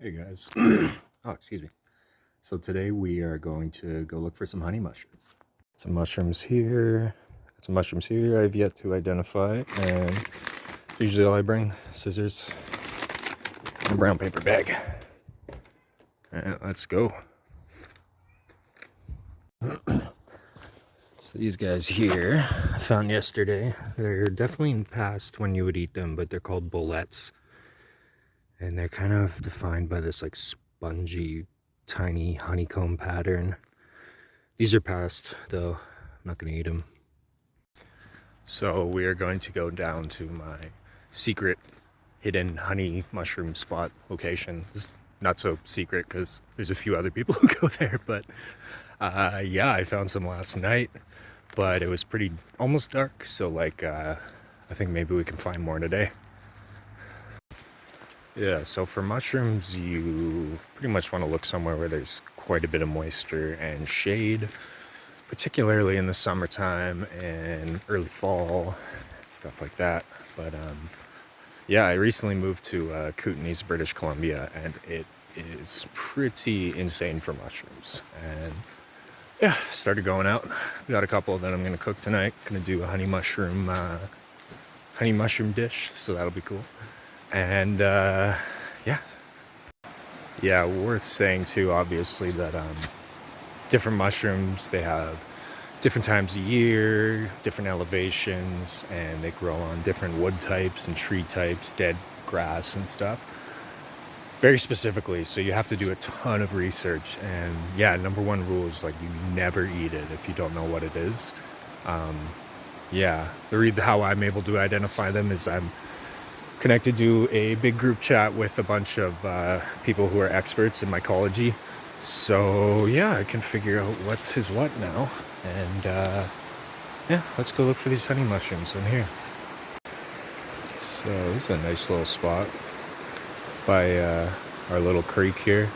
Hey guys. Oh, excuse me. So today we are going to go look for some honey mushrooms. Some mushrooms here. Some mushrooms here I've yet to identify, and usually all I bring scissors and a brown paper bag. And let's go. So these guys here I found yesterday. They're definitely past when you would eat them, but they're called bullets. And they're kind of defined by this like spongy, tiny honeycomb pattern. These are past, though. I'm not going to eat them. So we are going to go down to my secret hidden honey mushroom spot location. It's not so secret because there's a few other people who go there, but yeah, I found some last night, but it was pretty almost dark, so like I think maybe we can find more today. Yeah, so for mushrooms, you pretty much want to look somewhere where there's quite a bit of moisture and shade, particularly in the summertime and early fall, stuff like that. But yeah, I recently moved to Kootenays, British Columbia, and it is pretty insane for mushrooms. And yeah, started going out. Got a couple that I'm going to cook tonight. Going to do a honey mushroom dish, so that'll be cool. And yeah, worth saying too, obviously, that different mushrooms, they have different times of year, different elevations, and they grow on different wood types and tree types, dead grass and stuff, very specifically. So you have to do a ton of research. And yeah, number one rule is like you never eat it if you don't know what it is. Yeah, how I'm able to identify them is I'm connected to a big group chat with a bunch of people who are experts in mycology. So yeah, I can figure out what is what now. And yeah, let's go look for these honey mushrooms in here. So this is a nice little spot by our little creek here.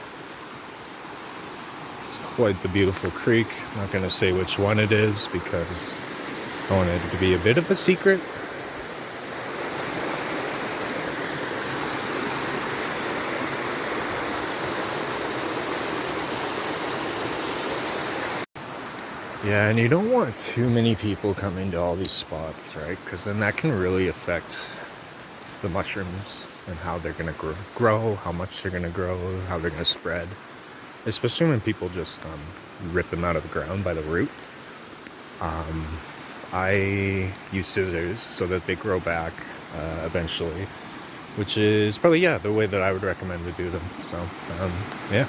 It's quite the beautiful creek. I'm not going to say which one it is because I want it to be a bit of a secret. Yeah, and you don't want too many people coming to all these spots, right? Because then that can really affect the mushrooms and how they're going to grow, how much they're going to grow, how they're going to spread. Especially when people just rip them out of the ground by the root. I use scissors so that they grow back eventually, which is probably, yeah, the way that I would recommend to do them. So, yeah.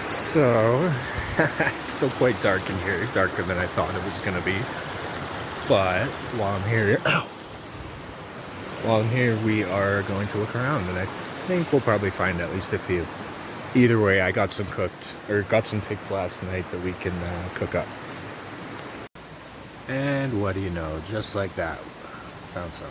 So, it's still quite dark in here, darker than I thought it was going to be. But while I'm here, we are going to look around, and I think we'll probably find at least a few. Either way, I got some picked last night that we can cook up. And what do you know, just like that, found some.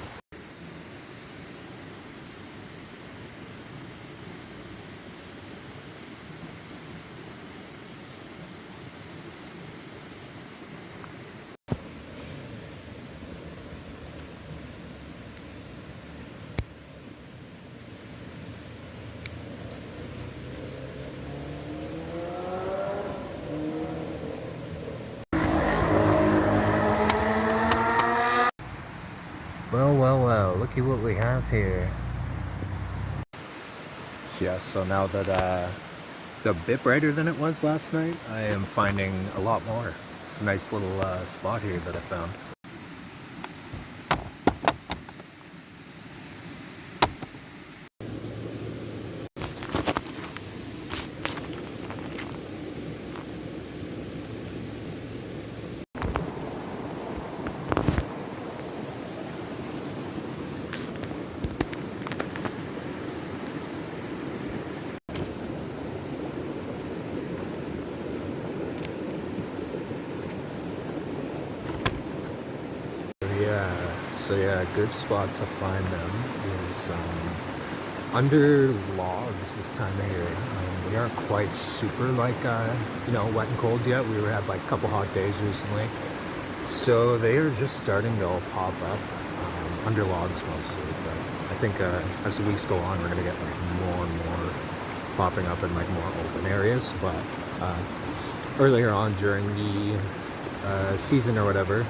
Well, looky what we have here. Yeah, so now that it's a bit brighter than it was last night, I am finding a lot more. It's a nice little spot here that I found. So yeah, a good spot to find them is under logs this time of year. they aren't quite super like, you know, wet and cold yet. We had like a couple hot days recently. So they are just starting to all pop up under logs mostly. But I think as the weeks go on, we're gonna get like more and more popping up in like more open areas. But earlier on during the season or whatever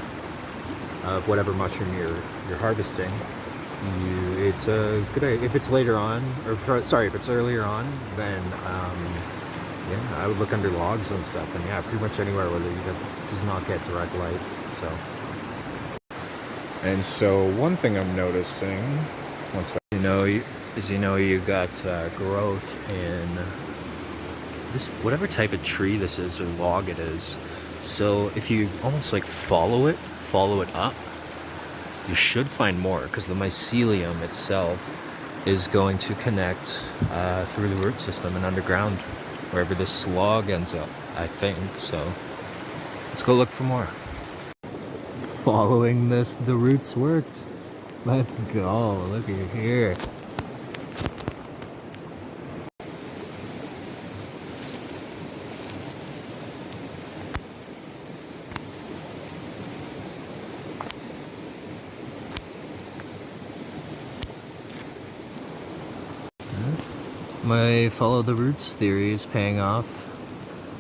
of whatever mushroom you're harvesting, it's a good idea. If it's later on, or sorry, if it's earlier on, then yeah, I would look under logs and stuff, and yeah, pretty much anywhere where it does not get direct light. So one thing I'm noticing, once you got growth in this, whatever type of tree this is or log it is. So if you almost like follow it up, you should find more, because the mycelium itself is going to connect through the root system and underground wherever this log ends up, I think. So let's go look for more. Following the roots worked. Let's go. Look at here. My follow the roots theory is paying off.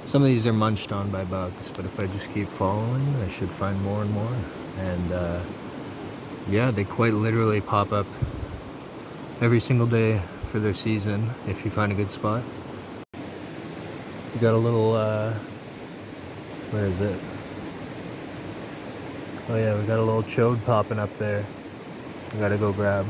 Some of these are munched on by bugs, but if I just keep following, I should find more and more. And yeah, they quite literally pop up every single day for their season if you find a good spot. You got a little, where is it? Oh yeah, we got a little chode popping up there. We gotta go grab.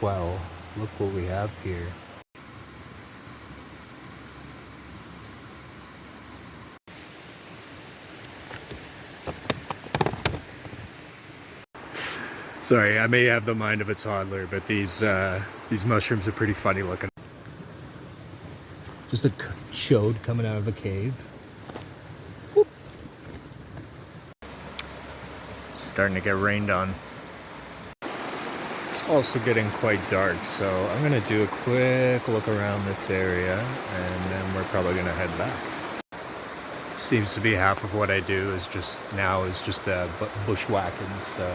Well, look what we have here. Sorry, I may have the mind of a toddler, but these mushrooms are pretty funny looking. Just a chode coming out of a cave. Whoop. Starting to get rained on. It's also getting quite dark, so I'm gonna do a quick look around this area, and then we're probably gonna head back. Seems to be half of what I do is just bushwhacking, so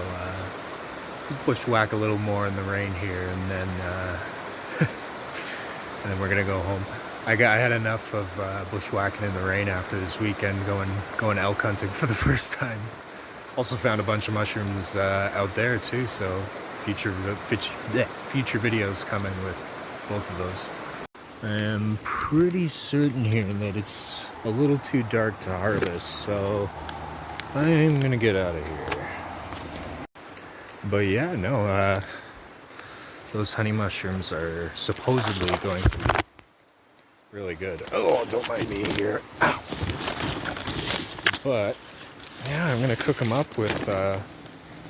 bushwhack a little more in the rain here, and then and then we're gonna go home. I had enough of bushwhacking in the rain after this weekend, going elk hunting for the first time. Also found a bunch of mushrooms out there too, so future videos coming with both of those. I am pretty certain here that it's a little too dark to harvest, so I'm gonna get out of here. But yeah, no, those honey mushrooms are supposedly going to be really good. Oh, don't mind me here. Ow. But yeah, I'm gonna cook them up with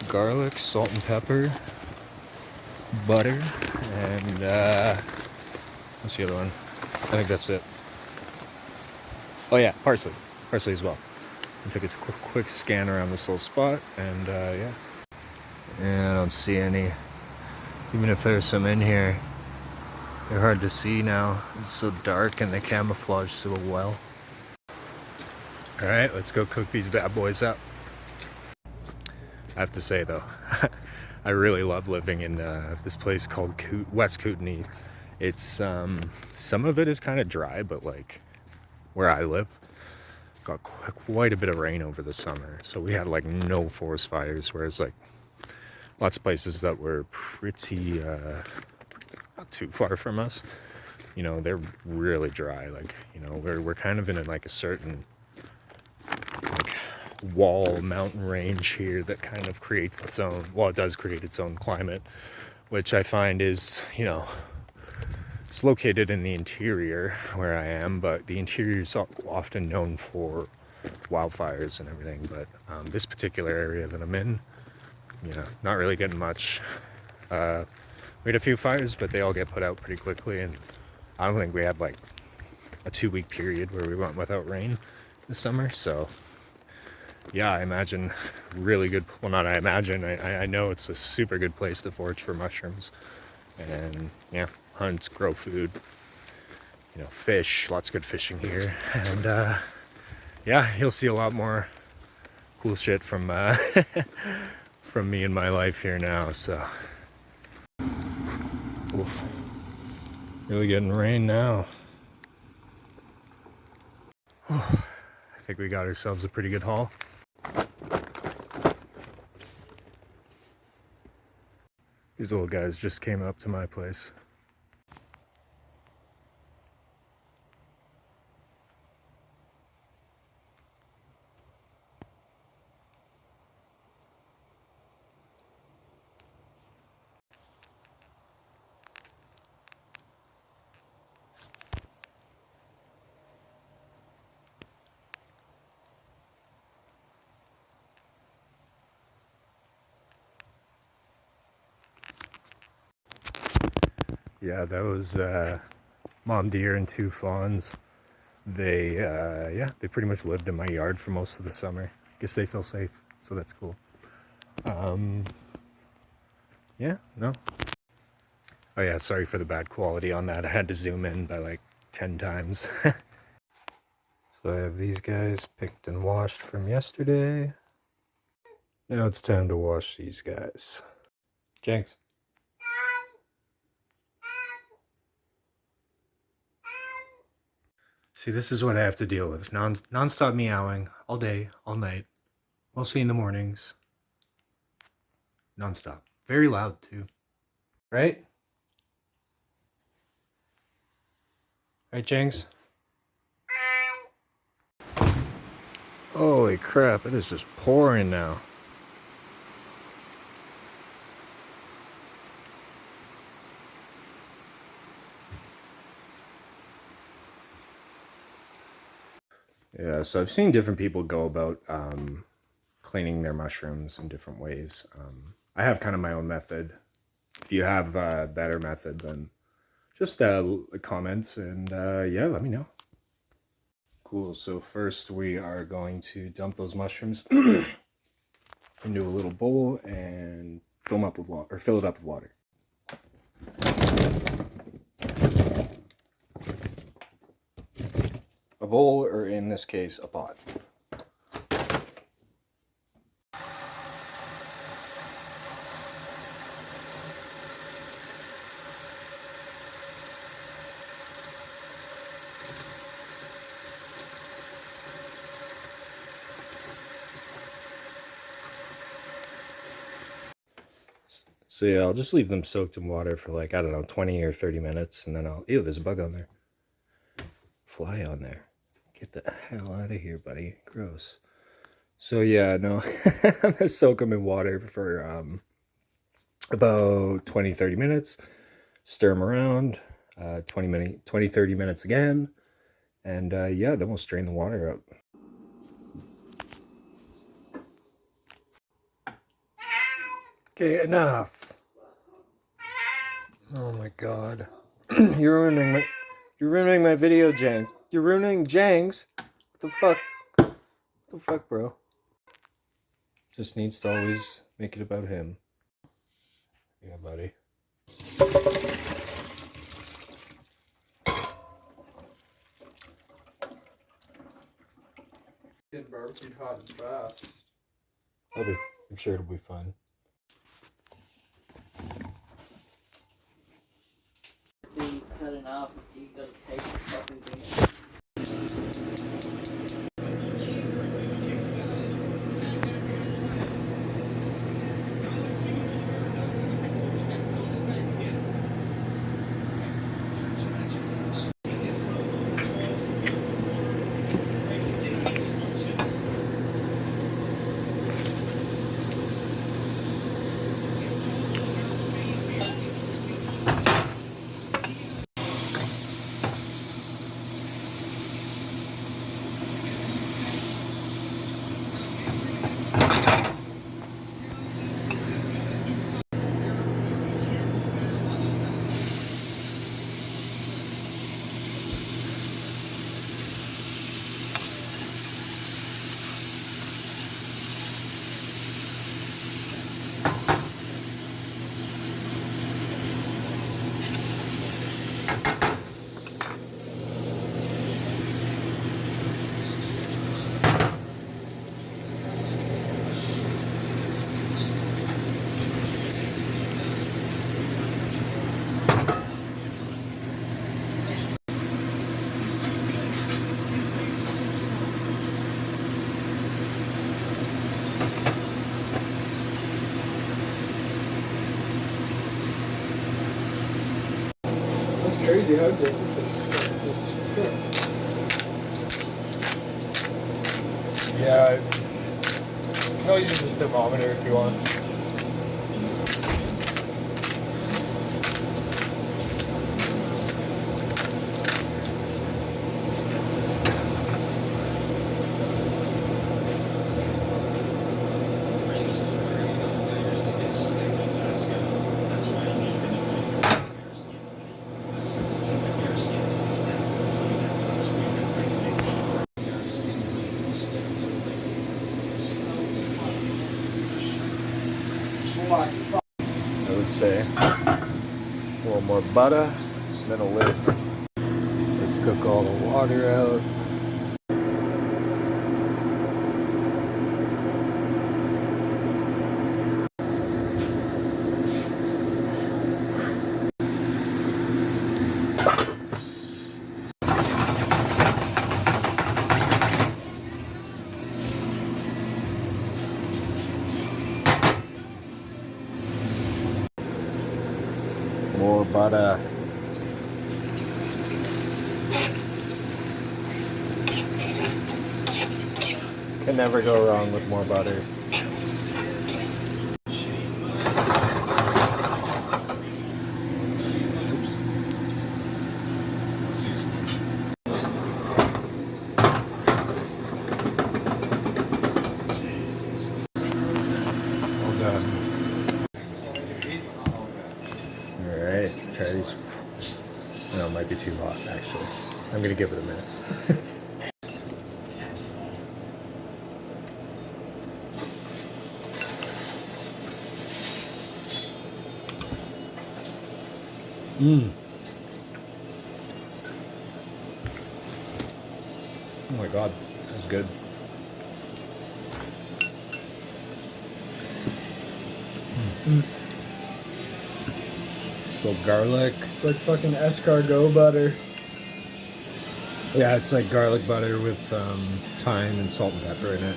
garlic, salt and pepper, butter, and what's the other one? I think that's it. Oh yeah, parsley as well. I took a quick scan around this little spot, and yeah. I don't see any. Even if there's some in here, they're hard to see now. It's so dark and they camouflage so well. All right, let's go cook these bad boys up. I have to say though, I really love living in this place called West Kootenay. It's some of it is kind of dry, but like where I live, got quite a bit of rain over the summer, so we had like no forest fires, whereas like lots of places that were pretty not too far from us, you know, they're really dry. Like, you know, we're kind of in like a certain like wall mountain range here that kind of creates its own, well, it does create its own climate, which I find is, you know, It's located in the interior where I am, but the interior is often known for wildfires and everything. But this particular area that I'm in, not really getting much. We had a few fires, but they all get put out pretty quickly, and I don't think we had like a 2-week period where we went without rain this summer. So yeah, I imagine really good, well, not I imagine, I know it's a super good place to forage for mushrooms and hunt, grow food, fish, lots of good fishing here. And you'll see a lot more cool shit from from me in my life here now. So oof, really getting rain now. I think we got ourselves a pretty good haul. These little guys just came up to my place. Yeah, that was mom deer and 2 fawns. They they pretty much lived in my yard for most of the summer. Guess they feel safe, so that's cool. No. Oh yeah, sorry for the bad quality on that. I had to zoom in by like 10 times. So I have these guys picked and washed from yesterday. Now it's time to wash these guys. Jenks. See, this is what I have to deal with. Non-stop meowing all day, all night. Mostly in the mornings. Non-stop. Very loud too. Right? Right, Jenks? Holy crap, it is just pouring now. Yeah, so I've seen different people go about cleaning their mushrooms in different ways. I have kind of my own method. If you have a better method, then just comment and let me know. Cool, so first we are going to dump those mushrooms into a little bowl and fill them up with water, or fill it up with water. A bowl, or in this case, a pot. So yeah, I'll just leave them soaked in water for like, I don't know, 20 or 30 minutes, and then ew, there's a bug on there. Fly on there. Get the hell out of here, buddy. Gross. So yeah, no, I'm gonna soak them in water for about 20-30 minutes. Stir them around, 20-30 minutes again, and then we'll strain the water out. Okay, enough. Oh my god. You're ruining my video, Jenks. You're ruining Jenks. What the fuck? What the fuck, bro? Just needs to always make it about him. Yeah, buddy. Get barbecued hot and fast. I'm sure it'll be fun. You cut it off, so you gotta take the fucking thing. crazy how different this is. Yeah, you can always use a thermometer if you want. I would say a little more butter, then a lid. Cook all the water out. More butter. Can never go wrong with more butter. All done. Alright, try these. No, it might be too hot actually. I'm gonna give it a minute. Mmm. Oh my god, that was good. Mm. So garlic. It's like fucking escargot butter. Yeah, it's like garlic butter with thyme and salt and pepper in it.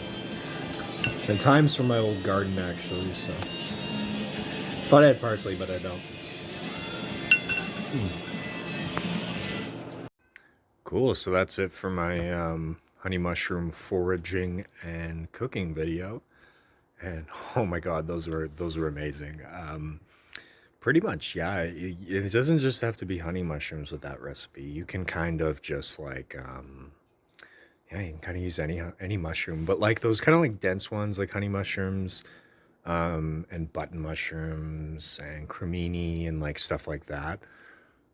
And thyme's from my old garden actually, so. Thought I had parsley, but I don't. Cool, so that's it for my honey mushroom foraging and cooking video. And oh my god, those were amazing. Pretty much, yeah. It doesn't just have to be honey mushrooms with that recipe. You can kind of just like, yeah, you can kind of use any mushroom, but like those kind of like dense ones, like honey mushrooms, and button mushrooms and cremini and like stuff like that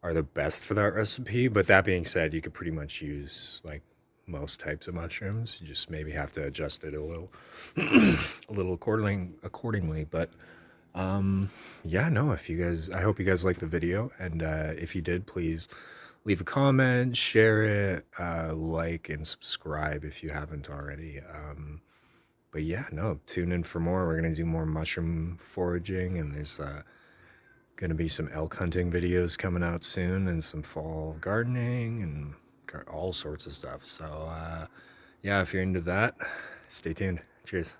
are the best for that recipe. But that being said, you could pretty much use like most types of mushrooms. You just maybe have to adjust it a little, a little accordingly. But yeah, no, if you guys, I hope you guys liked the video, and if you did, please leave a comment, share it, like and subscribe if you haven't already. But yeah, no, tune in for more. We're gonna do more mushroom foraging, and there's gonna be some elk hunting videos coming out soon, and some fall gardening and all sorts of stuff. So yeah, if you're into that, stay tuned. Cheers.